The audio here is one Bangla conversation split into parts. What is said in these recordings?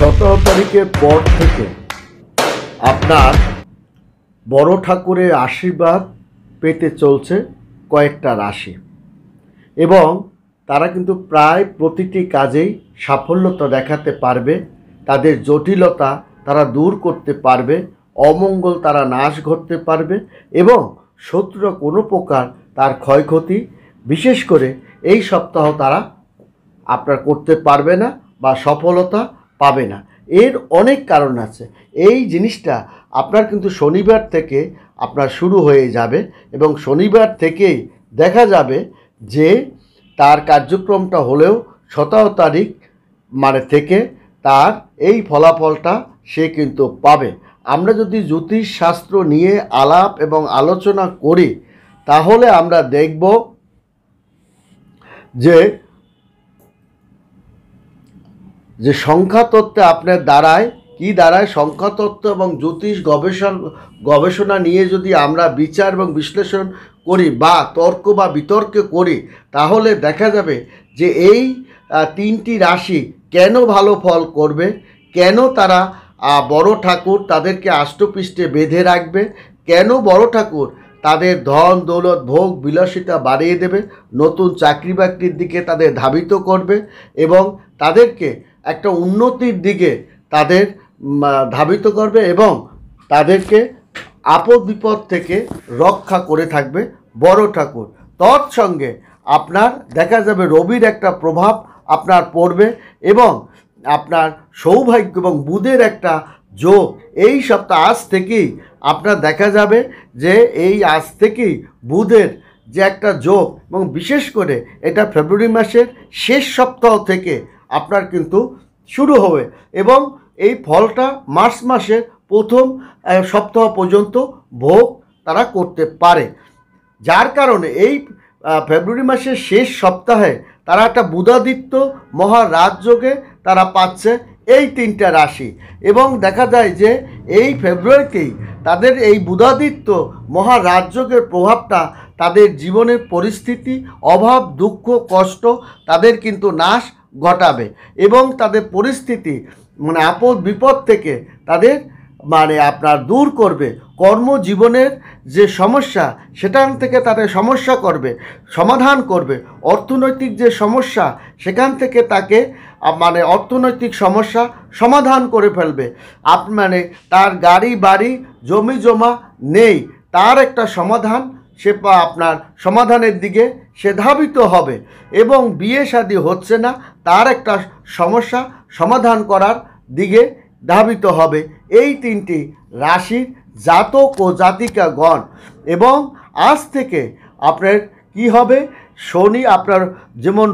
17 তারিখের পর থেকে আপনার বড় ঠাকুরের আশীর্বাদ পেতে চলছে কয়েকটা রাশি এবং তারা কিন্তু প্রায় প্রতিটি কাজেই সাফল্যতা দেখাতে পারবে। তাদের জটিলতা তারা দূর করতে পারবে, অমঙ্গল তারা নাশ করতে পারবে এবং শত্রুরা কোনো প্রকার তার ক্ষয়ক্ষতি বিশেষ করে এই সপ্তাহ তারা আপনার করতে পারবে না বা সফলতা পাবে না। এর অনেক কারণ আছে। এই জিনিসটা আপনার কিন্তু শনিবার থেকে আপনার শুরু হয়ে যাবে এবং শনিবার থেকেই দেখা যাবে যে তার কার্যক্রমটা হলেও 17 তারিখ থেকে তার এই ফলাফলটা সে কিন্তু পাবে। আমরা যদি জ্যোতিষ শাস্ত্র নিয়ে আলাপ এবং আলোচনা করি তাহলে আমরা দেখব যে সংখ্যাতত্ত্বে আপনার দাঁড়ায় কি দাঁড়ায়, সংখ্যাতত্ত্ব এবং জ্যোতিষ গবেষণা নিয়ে যদি আমরা বিচার এবং বিশ্লেষণ করি বা তর্ক বা বিতর্কে করি তাহলে দেখা যাবে যে এই তিনটি রাশি কেন ভালো ফল করবে, কেন তারা বড় ঠাকুর তাদেরকে আষ্টপৃষ্ঠে বেঁধে রাখবে, কেন বড় ঠাকুর তাদের ধন দৌলত ভোগ বিলাসিতা বাড়িয়ে দেবে, নতুন চাকরি বাকরির দিকে তাদের ধাবিত করবে এবং তাদেরকে একটা উন্নতির দিকে তাদের ধাবিত করবে এবং তাদেরকে আপদ বিপদ থেকে রক্ষা করে থাকবে বড় ঠাকুর। তৎসঙ্গে আপনার দেখা যাবে রবির একটা প্রভাব আপনার পড়বে এবং আপনার সৌভাগ্য এবং বুধের একটা যোগ এই সপ্তাহ আজ থেকেই আপনার দেখা যাবে যে এই আজ থেকেই বুধের যে একটা যোগ এবং বিশেষ করে এটা ফেব্রুয়ারি মাসের শেষ সপ্তাহ থেকে আপনার কিন্তু শুরু হবে এবং এই ফলটা মার্চ মাসের প্রথম সপ্তাহ পর্যন্ত ভোগ তারা করতে পারে। যার কারণে এই ফেব্রুয়ারি মাসের শেষ সপ্তাহে তারা একটা বুধাদিত্য মহারাজযোগে তারা পাচ্ছে এই তিনটা রাশি এবং দেখা যায় যে এই ফেব্রুয়ারিতেই তাদের এই বুধাদিত্য মহারাজযোগের প্রভাবটা তাদের জীবনের পরিস্থিতি অভাব দুঃখ কষ্ট তাদের কিন্তু নাশ ঘটাবে এবং তাদের পরিস্থিতি আপদ বিপদ থেকে তাদের আপনার দূর করবে। কর্মজীবনের যে সমস্যা সেখান থেকে তাদের সমস্যা করবে সমাধান করবে, অর্থনৈতিক যে সমস্যা সেখান থেকে তাকে অর্থনৈতিক সমস্যা সমাধান করে ফেলবে। তার গাড়ি বাড়ি জমি জমা নেই, তার একটা সমাধান সে আপনার সমাধানের দিকে সে ধাবিত হবে এবং বিয়ে শাদী হচ্ছে না তার একটা সমস্যা সমাধান করার দিকে ধাবিত হবে এই তিনটি রাশির জাতক ও জাতিকাগণ। এবং আজ থেকে আপনার কি হবে, শনি আপনার যেমন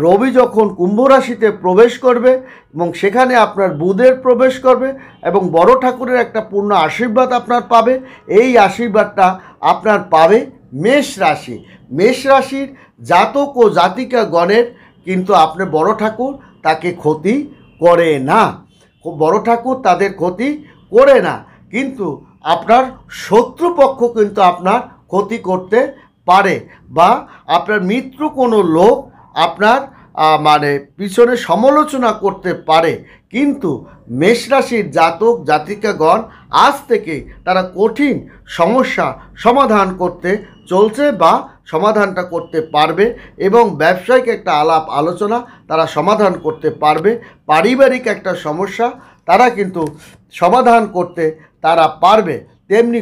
রবি যখন কুম্ভ রাশিতে প্রবেশ করবে এবং সেখানে আপনার বুধের প্রবেশ করবে এবং বড় ঠাকুরের একটা পূর্ণ আশীর্বাদ আপনার পাবে। এই আশীর্বাদটা আপনার পাবে মেষ রাশি। মেষ রাশির জাতক ও জাতিকাগণের কিন্তু আপনার বড় ঠাকুর তাকে ক্ষতি করে না, বড় ঠাকুর তাদের ক্ষতি করে না, কিন্তু আপনার শত্রুপক্ষ কিন্তু আপনার ক্ষতি করতে পারে বা আপনার মিত্র কোনো লোক আপনার পিছনে সমালোচনা করতে পারে। কিন্তু মেষ রাশির জাতক জাতিকাগণ আজ থেকে তারা কঠিন সমস্যা সমাধান করতে চলছে বা সমাধানটা করতে পারবে এবং ব্যবসায়িক একটা আলাপ আলোচনা তারা সমাধান করতে পারবে। পারিবারিক একটা সমস্যা তারা কিন্তু সমাধান করতে তারা পারবে। তেমনি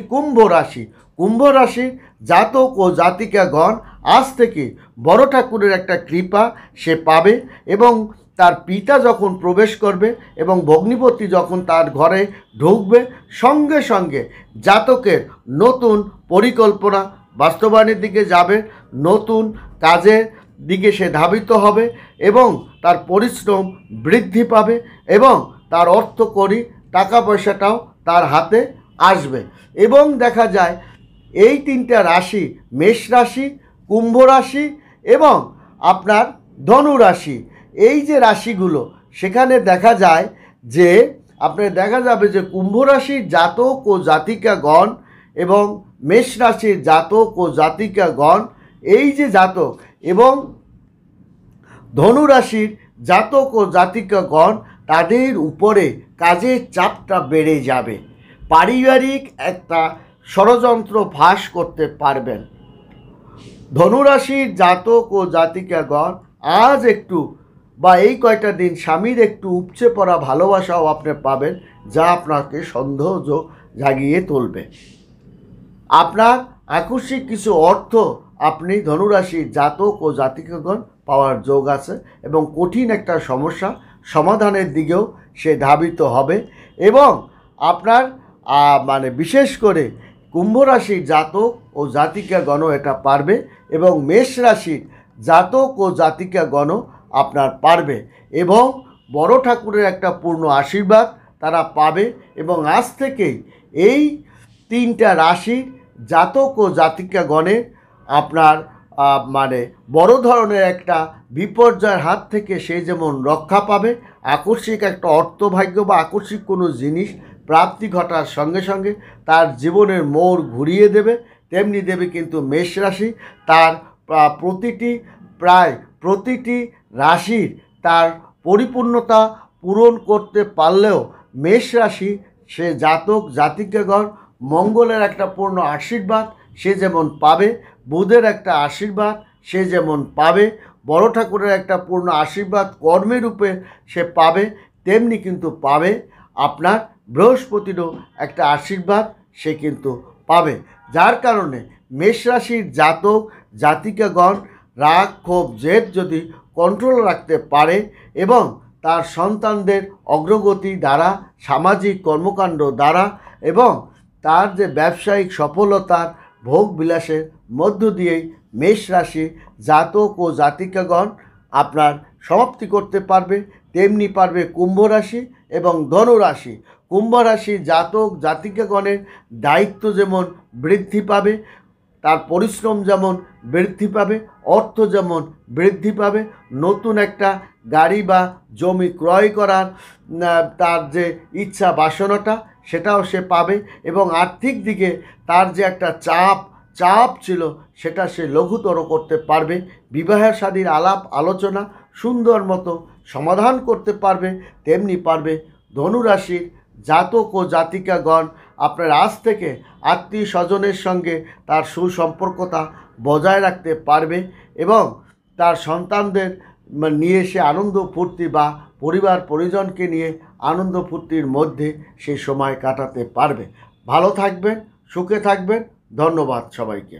কুম্ভ রাশির জাতক ও জাতিকাগণ আজ থেকে বড় ঠাকুরের একটা কৃপা সে পাবে এবং তার পিতা যখন প্রবেশ করবে এবং ভগ্নিপতি যখন তার ঘরে ঢুকবে সঙ্গে সঙ্গে জাতকের নতুন পরিকল্পনা বাস্তবায়নের দিকে যাবে, নতুন কাজের দিকে সে ধাবিত হবে এবং তার পরিশ্রম বৃদ্ধি পাবে এবং তার অর্থকড়ি টাকা পয়সাটাও তার হাতে আসবে। এবং দেখা যায় এই তিনটা রাশি মেষ রাশি, কুম্ভ রাশি এবং আপনার ধনু রাশি, এই যে রাশিগুলো সেখানে দেখা যায় যে দেখা যাবে যে কুম্ভ রাশির জাতক ও জাতিকাগণ এবং মেষ রাশির জাতক ও জাতিকাগণ এই যে জাতক এবং ধনু রাশির জাতক ও জাতিকাগণ তাদের উপরে কাজের চাপটা বেড়ে যাবে। পারিবারিক একটা ষড়যন্ত্র ফাঁস করতে পারবেন। ধনুরাশির জাতক ও জাতিকাগণ আজ একটু বা এই কয়টা দিন স্বামীর একটু উপচে পড়া ভালোবাসাও আপনি পাবেন, যা আপনাকে সন্দেহ জাগিয়ে তুলবে। আপনার আকস্মিক কিছু অর্থ আপনি ধনুরাশির জাতক ও জাতিকাগণ পাওয়ার যোগ আছে এবং কঠিন একটা সমস্যা সমাধানের দিকেও সে ধাবিত হবে। এবং আপনার বিশেষ করে কুম্ভ রাশির জাতক ও জাতিকাগণও এটা পারবে এবং মেষ রাশির জাতক ও জাতিকাগণও আপনার পারবে এবং বড় ঠাকুরের একটা পূর্ণ আশীর্বাদ তারা পাবে। এবং আজ থেকেই এই তিনটা রাশির জাতক ও জাতিকাগণের আপনার বড় ধরনের একটা বিপর্যয়ের হাত থেকে সে যেমন রক্ষা পাবে, আকস্মিক একটা অর্থভাগ্য বা আকস্মিক কোনো জিনিস প্রাপ্তি ঘটার সঙ্গে সঙ্গে তার জীবনের মোড় ঘুরিয়ে দেবে, তেমনি দেবে কিন্তু মেষ রাশি। তার প্রায় প্রতিটি রাশির তার পরিপূর্ণতা পূরণ করতে পারলেও মেষ রাশি সে জাতক জাতিকাগণ মঙ্গলের একটা পূর্ণ আশীর্বাদ সে যেমন পাবে, বুধের একটা আশীর্বাদ সে যেমন পাবে, বড় ঠাকুরের একটা পূর্ণ আশীর্বাদ কর্মের রূপে সে পাবে, তেমনি কিন্তু পাবে আপনার বৃহস্পতিরও একটা আশীর্বাদ সে কিন্তু পাবে। যার কারণে মেষ রাশির জাতক জাতিকাগণ রাগ ক্ষোভ জেদ যদি কন্ট্রোল রাখতে পারে এবং তার সন্তানদের অগ্রগতি দ্বারা, সামাজিক কর্মকাণ্ড দ্বারা এবং তার যে ব্যবসায়িক সফলতার ভোগ বিলাসের মধ্য দিয়েই মেষ রাশি জাতক ও জাতিকাগণ আপনার সমাপ্তি করতে পারবে, তেমনি পারবে কুম্ভ রাশি এবং ধনু রাশি। কুম্ভ রাশি জাতক জাতিকাগণের দায়িত্ব যেমন বৃদ্ধি পাবে, তার পরিশ্রম যেমন বৃদ্ধি পাবে, অর্থ যেমন বৃদ্ধি পাবে, নতুন একটা গাড়ি বা জমি ক্রয় করার তার যে ইচ্ছা বাসনাটা সেটাও সে পাবে এবং আর্থিক দিকে তার যে একটা চাপ ছিল সেটা সে লঘুতর করতে পারবে। বিবাহের শাদীর আলাপ আলোচনা সুন্দর মতো সমাধান করতে পারবে, তেমনি পারবে ধনুরাশির জাতক ও জাতিকাগণ আপনার আজ থেকে আত্মীয় স্বজনের সঙ্গে তার সুসম্পর্কতা বজায় রাখতে পারবে এবং তার সন্তানদের নিয়ে সে আনন্দ ফুর্তি বা পরিবার পরিজনকে নিয়ে আনন্দ ফুর্তির মধ্যে সেই সময় কাটাতে পারবে। ভালো থাকবেন, সুখে থাকবেন। ধন্যবাদ সবাইকে।